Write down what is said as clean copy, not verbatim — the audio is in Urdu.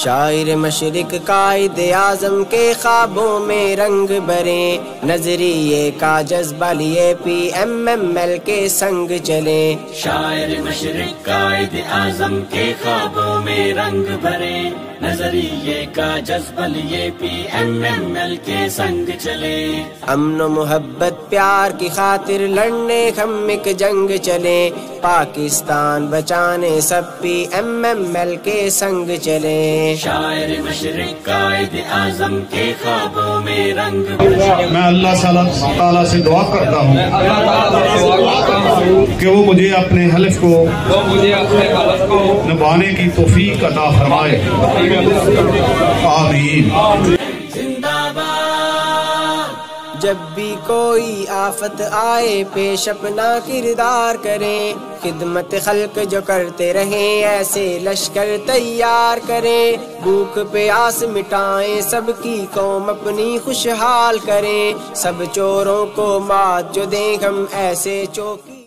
شاعر مشرق قائد اعظم کے خوابوں میں رنگ بھرے، نظریے کا جذبہ لیے پی ایم ایل کے سنگ چلے۔ شاعر مشرق قائد اعظم کے خوابوں میں رنگ بھرے، نظریے کا جذبہ لیے پی ایم ایل کے سنگ چلے۔ امن و محبت پیار کی خاطر لڑنے ہم ایک جنگ چلے، پاکستان بچانے سب پی ایم ایل کے سنگ چلے۔ شاعر مشرق قائد اعظم کے خوابوں میں رنگ بھرے۔ میں اللہ تعالیٰ سے دعا کرتا ہوں کہ وہ مجھے اپنے حلف کو نبھانے کی توفیق عطا فرمائے، آمین۔ جب بھی کوئی آفت آئے پیش اپنا کردار کریں، خدمت خلق جو کرتے رہیں ایسے لشکر تیار کریں، بھوک پیاس مٹائیں سب کی قوم اپنی خوشحال کریں، سب چوروں کو مات جو دیں ہم ایسے چوکی